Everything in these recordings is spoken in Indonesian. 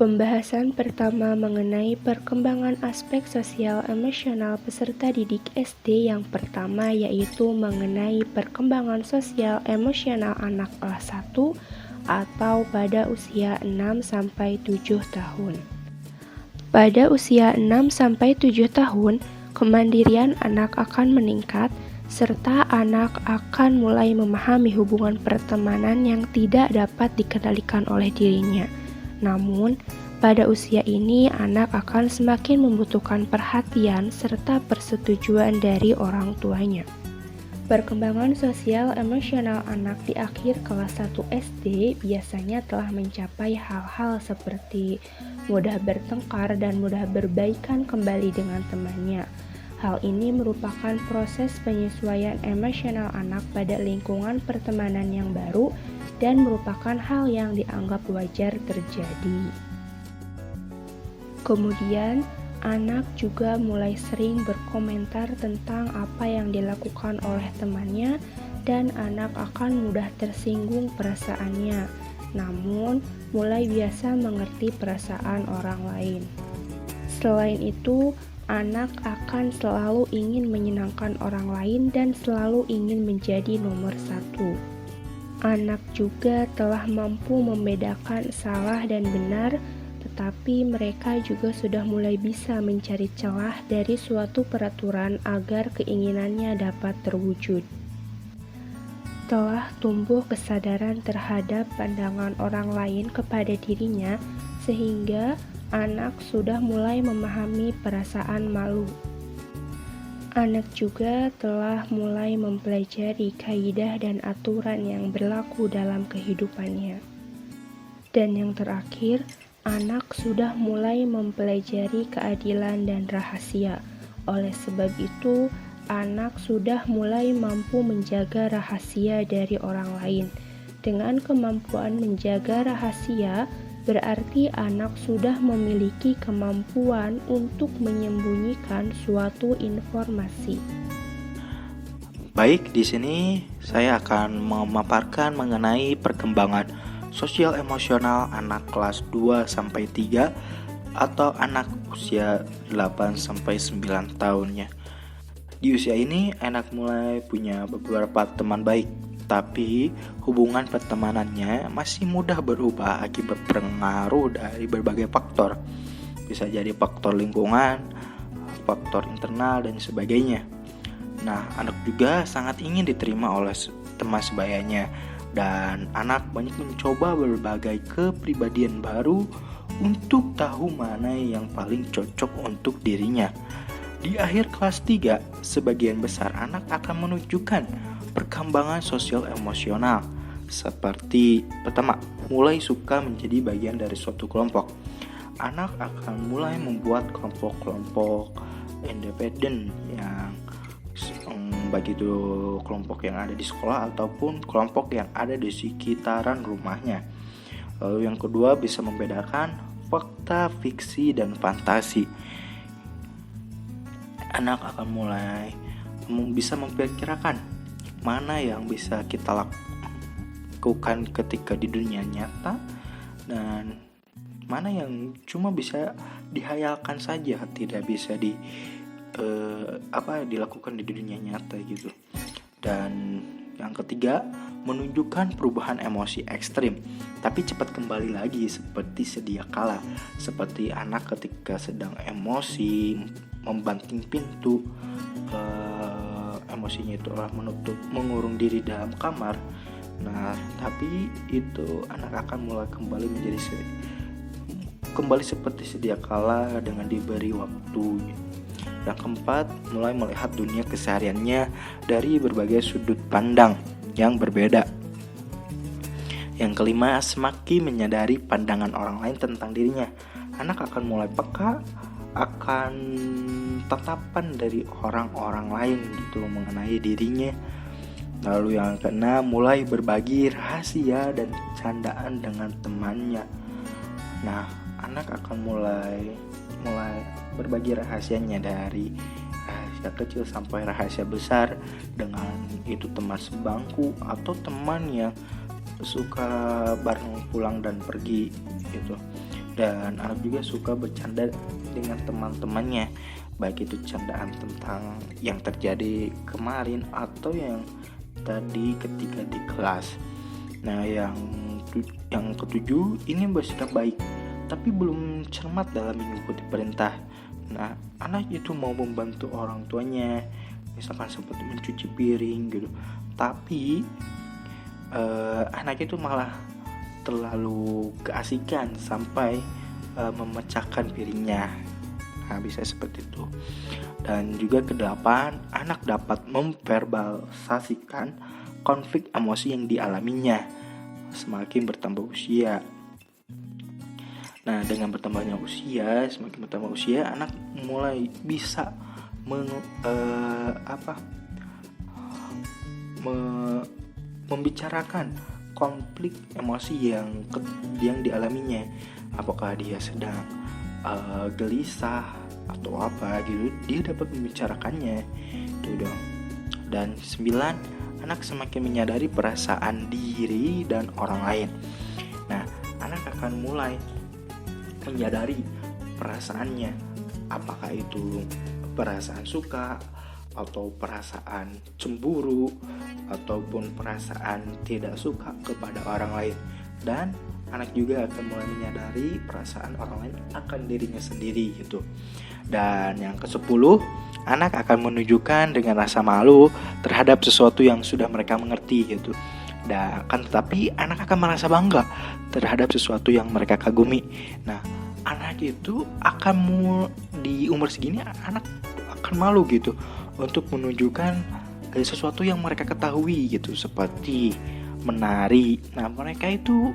Pembahasan pertama mengenai perkembangan aspek sosial emosional peserta didik SD yang pertama yaitu mengenai perkembangan sosial emosional anak kelas 1 atau pada usia 6-7 tahun. Pada usia 6-7 tahun, kemandirian anak akan meningkat serta anak akan mulai memahami hubungan pertemanan yang tidak dapat dikendalikan oleh dirinya. Namun, pada usia ini anak akan semakin membutuhkan perhatian serta persetujuan dari orang tuanya. Perkembangan sosial emosional anak di akhir kelas 1 SD biasanya telah mencapai hal-hal seperti mudah bertengkar dan mudah berbaikan kembali dengan temannya. Hal ini merupakan proses penyesuaian emosional anak pada lingkungan pertemanan yang baru dan merupakan hal yang dianggap wajar terjadi. Kemudian, anak juga mulai sering berkomentar tentang apa yang dilakukan oleh temannya dan anak akan mudah tersinggung perasaannya, namun mulai biasa mengerti perasaan orang lain. Selain itu, anak akan selalu ingin menyenangkan orang lain dan selalu ingin menjadi nomor satu. Anak juga telah mampu membedakan salah dan benar, tetapi mereka juga sudah mulai bisa mencari celah dari suatu peraturan agar keinginannya dapat terwujud. Telah tumbuh kesadaran terhadap pandangan orang lain kepada dirinya, sehingga anak sudah mulai memahami perasaan malu. Anak juga telah mulai mempelajari kaidah dan aturan yang berlaku dalam kehidupannya. Dan yang terakhir, anak sudah mulai mempelajari keadilan dan rahasia. Oleh sebab itu, anak sudah mulai mampu menjaga rahasia dari orang lain. Dengan kemampuan menjaga rahasia, berarti anak sudah memiliki kemampuan untuk menyembunyikan suatu informasi. Baik, di sini saya akan memaparkan mengenai perkembangan sosial emosional anak kelas 2-3 atau anak usia 8-9 tahunnya. Di usia ini anak mulai punya beberapa teman baik, tapi hubungan pertemanannya masih mudah berubah akibat pengaruh dari berbagai faktor. Bisa jadi faktor lingkungan, faktor internal, dan sebagainya. Nah, anak juga sangat ingin diterima oleh teman sebayanya, dan anak banyak mencoba berbagai kepribadian baru untuk tahu mana yang paling cocok untuk dirinya. Di akhir kelas 3, sebagian besar anak akan menunjukkan perkembangan sosial emosional. Seperti pertama, mulai suka menjadi bagian dari suatu kelompok. Anak akan mulai membuat kelompok-kelompok independen yang baik itu kelompok yang ada di sekolah ataupun kelompok yang ada di sekitaran rumahnya. Lalu yang kedua, bisa membedakan fakta, fiksi, dan fantasi. Anak akan mulai bisa memperkirakan mana yang bisa kita lakukan ketika di dunia nyata dan mana yang cuma bisa dihayalkan saja, tidak bisa dilakukan di dunia nyata gitu. Dan yang ketiga, menunjukkan perubahan emosi ekstrim tapi cepat kembali lagi seperti sedia kala, seperti anak ketika sedang emosi membanting pintu, emosinya itu mengurung diri dalam kamar. Nah, tapi itu anak akan mulai kembali seperti sedia kala dengan diberi waktu. Yang keempat, mulai melihat dunia kesehariannya dari berbagai sudut pandang yang berbeda. Yang kelima, semakin menyadari pandangan orang lain tentang dirinya. Anak akan mulai peka akan tatapan dari orang-orang lain gitu mengenai dirinya. Lalu yang keenam, mulai berbagi rahasia dan candaan dengan temannya. Nah, anak akan mulai berbagi rahasianya, dari rahasia kecil sampai rahasia besar dengan itu teman sebangku atau teman yang suka bareng pulang dan pergi gitu. Dan anak juga suka bercanda dengan teman-temannya, baik itu candaan tentang yang terjadi kemarin atau yang tadi ketika di kelas. Nah, yang ketujuh, ini bersikap baik tapi belum cermat dalam mengikuti perintah. Nah, anak itu mau membantu orang tuanya, misalkan seperti mencuci piring gitu, tapi anak itu malah terlalu keasikan sampai memecahkan piringnya. Nah, bisa seperti itu. Dan juga kedelapan, anak dapat memverbalisasikan konflik emosi yang dialaminya semakin bertambah usia. Nah, dengan semakin bertambah usia, anak mulai bisa membicarakan konflik emosi yang dialaminya. Apakah dia sedang gelisah atau apa gitu, dia dapat membicarakannya. Itu dong. Dan 9, anak semakin menyadari perasaan diri dan orang lain. Nah, anak akan mulai menyadari perasaannya, apakah itu perasaan suka atau perasaan cemburu ataupun perasaan tidak suka kepada orang lain. Dan anak juga akan mulai menyadari perasaan orang lain akan dirinya sendiri gitu. Dan yang ke-10, anak akan menunjukkan dengan rasa malu terhadap sesuatu yang sudah mereka mengerti gitu. Dan tetapi anak akan merasa bangga terhadap sesuatu yang mereka kagumi. Nah, anak itu akan di umur segini anak akan malu gitu untuk menunjukkan sesuatu yang mereka ketahui gitu, seperti menari. Nah, mereka itu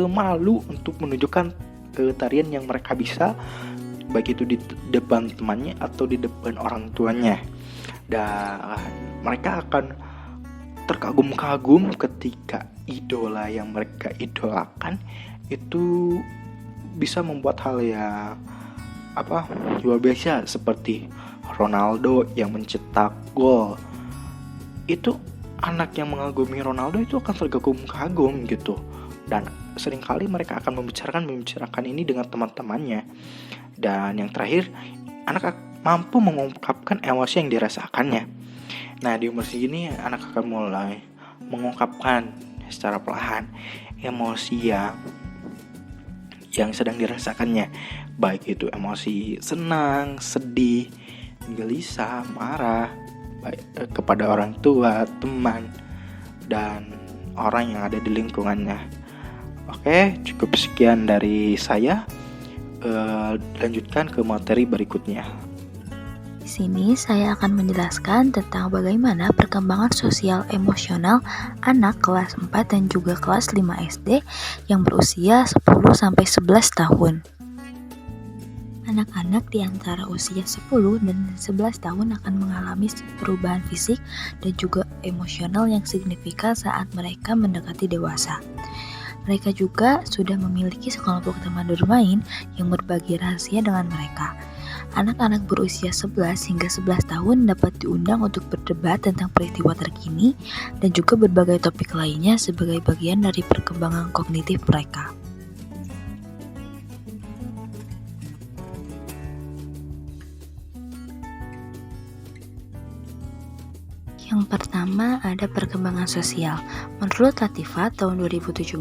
malu untuk menunjukkan tarian yang mereka bisa, baik itu di depan temannya atau di depan orang tuanya. Dan mereka akan terkagum-kagum ketika idola yang mereka idolakan itu bisa membuat hal yang luar biasa, seperti Ronaldo yang mencetak gol. Itu anak yang mengagumi Ronaldo itu akan terkagum-kagum gitu. Dan seringkali mereka akan membicarakan ini dengan teman-temannya. Dan yang terakhir, anak mampu mengungkapkan emosi yang dirasakannya. Nah, di umur segini anak akan mulai mengungkapkan secara perlahan emosi yang sedang dirasakannya, baik itu emosi senang, sedih, gelisah, marah, baik kepada orang tua, teman, dan orang yang ada di lingkungannya. Oke, cukup sekian dari saya. Lanjutkan ke materi berikutnya. Di sini saya akan menjelaskan tentang bagaimana perkembangan sosial emosional anak kelas 4 dan juga kelas 5 SD yang berusia 10-11 tahun. Anak-anak di antara usia 10 dan 11 tahun akan mengalami perubahan fisik dan juga emosional yang signifikan saat mereka mendekati dewasa. Mereka juga sudah memiliki sekelompok teman bermain yang berbagi rahasia dengan mereka. Anak-anak berusia 11 hingga 11 tahun dapat diundang untuk berdebat tentang peristiwa terkini dan juga berbagai topik lainnya sebagai bagian dari perkembangan kognitif mereka. Yang pertama ada perkembangan sosial. Menurut Latifah tahun 2017,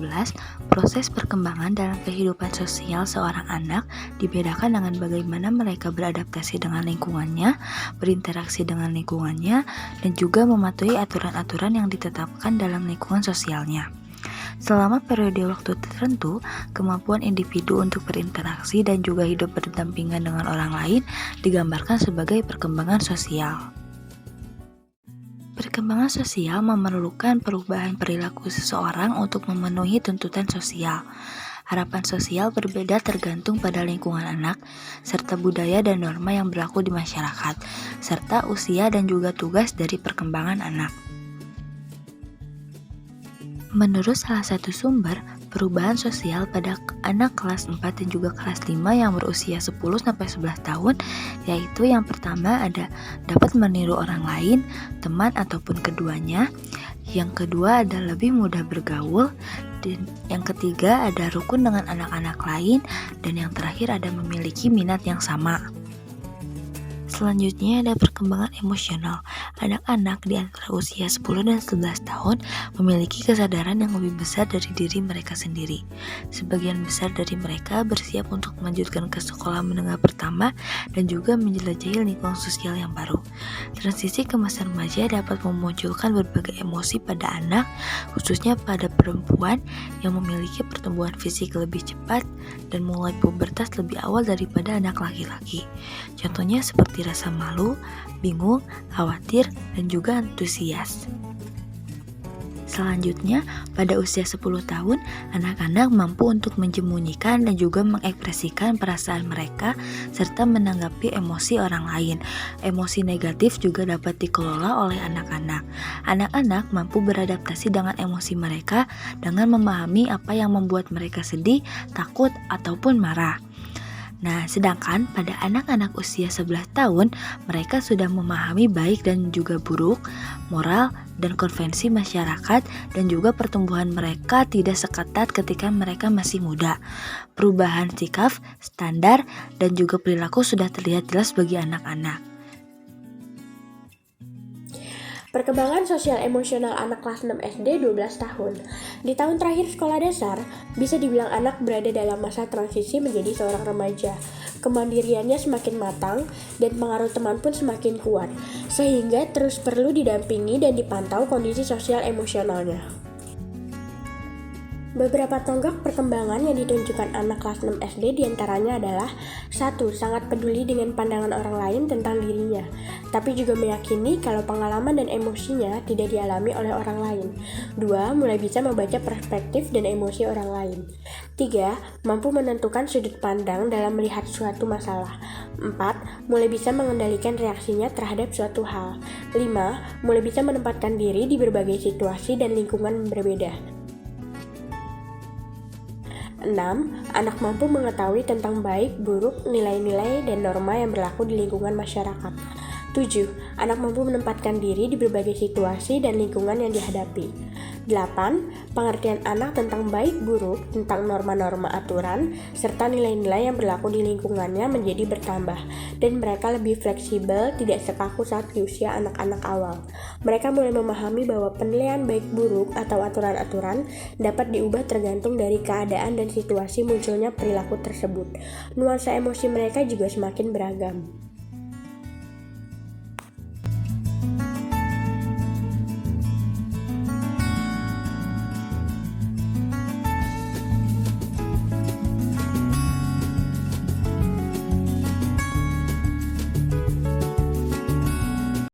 proses perkembangan dalam kehidupan sosial seorang anak dibedakan dengan bagaimana mereka beradaptasi dengan lingkungannya, berinteraksi dengan lingkungannya, dan juga mematuhi aturan-aturan yang ditetapkan dalam lingkungan sosialnya. Selama periode waktu tertentu, kemampuan individu untuk berinteraksi dan juga hidup berdampingan dengan orang lain digambarkan sebagai perkembangan sosial. Perkembangan sosial memerlukan perubahan perilaku seseorang untuk memenuhi tuntutan sosial. Harapan sosial berbeda tergantung pada lingkungan anak, serta budaya dan norma yang berlaku di masyarakat, serta usia dan juga tugas dari perkembangan anak. Menurut salah satu sumber, perubahan sosial pada anak kelas 4 dan juga kelas 5 yang berusia 10-11 tahun, yaitu yang pertama ada dapat meniru orang lain, teman ataupun keduanya. Yang kedua ada lebih mudah bergaul, Dan yang ketiga ada rukun dengan anak-anak lain, dan yang terakhir ada memiliki minat yang sama. Selanjutnya ada perkembangan emosional. Anak-anak di antara usia 10 dan 11 tahun memiliki kesadaran yang lebih besar dari diri mereka sendiri. Sebagian besar dari mereka bersiap untuk melanjutkan ke sekolah menengah pertama dan juga menjelajahi lingkungan sosial yang baru. Transisi ke masa remaja dapat memunculkan berbagai emosi pada anak, khususnya pada perempuan yang memiliki pertumbuhan fisik lebih cepat dan mulai pubertas lebih awal daripada anak laki-laki. Contohnya seperti rasa malu, bingung, khawatir, dan juga antusias. Selanjutnya, pada usia 10 tahun, anak-anak mampu untuk menjemunyikan dan juga mengekspresikan perasaan mereka serta menanggapi emosi orang lain. Emosi negatif juga dapat dikelola oleh anak-anak. Anak-anak mampu beradaptasi dengan emosi mereka dengan memahami apa yang membuat mereka sedih, takut, ataupun marah. Nah, sedangkan pada anak-anak usia 11 tahun, mereka sudah memahami baik dan juga buruk, moral, dan konvensi masyarakat, dan juga pertumbuhan mereka tidak seketat ketika mereka masih muda. Perubahan sikap, standar, dan juga perilaku sudah terlihat jelas bagi anak-anak. Perkembangan sosial emosional anak kelas 6 SD 12 tahun. Di tahun terakhir sekolah dasar, bisa dibilang anak berada dalam masa transisi menjadi seorang remaja. Kemandiriannya semakin matang dan pengaruh teman pun semakin kuat, sehingga terus perlu didampingi dan dipantau kondisi sosial emosionalnya. Beberapa tonggak perkembangan yang ditunjukkan anak kelas 6 SD diantaranya adalah 1. Sangat peduli dengan pandangan orang lain tentang dirinya, tapi juga meyakini kalau pengalaman dan emosinya tidak dialami oleh orang lain. 2. Mulai bisa membaca perspektif dan emosi orang lain. 3. Mampu menentukan sudut pandang dalam melihat suatu masalah. 4. Mulai bisa mengendalikan reaksinya terhadap suatu hal. 5. Mulai bisa menempatkan diri di berbagai situasi dan lingkungan berbeda. 6. Anak mampu mengetahui tentang baik, buruk, nilai-nilai, dan norma yang berlaku di lingkungan masyarakat. 7. Anak mampu menempatkan diri di berbagai situasi dan lingkungan yang dihadapi. 8. Pengertian anak tentang baik buruk, tentang norma-norma aturan, serta nilai-nilai yang berlaku di lingkungannya menjadi bertambah, dan mereka lebih fleksibel, tidak sekaku saat di usia anak-anak awal. Mereka mulai memahami bahwa penilaian baik buruk atau aturan-aturan dapat diubah tergantung dari keadaan dan situasi munculnya perilaku tersebut. Nuansa emosi mereka juga semakin beragam.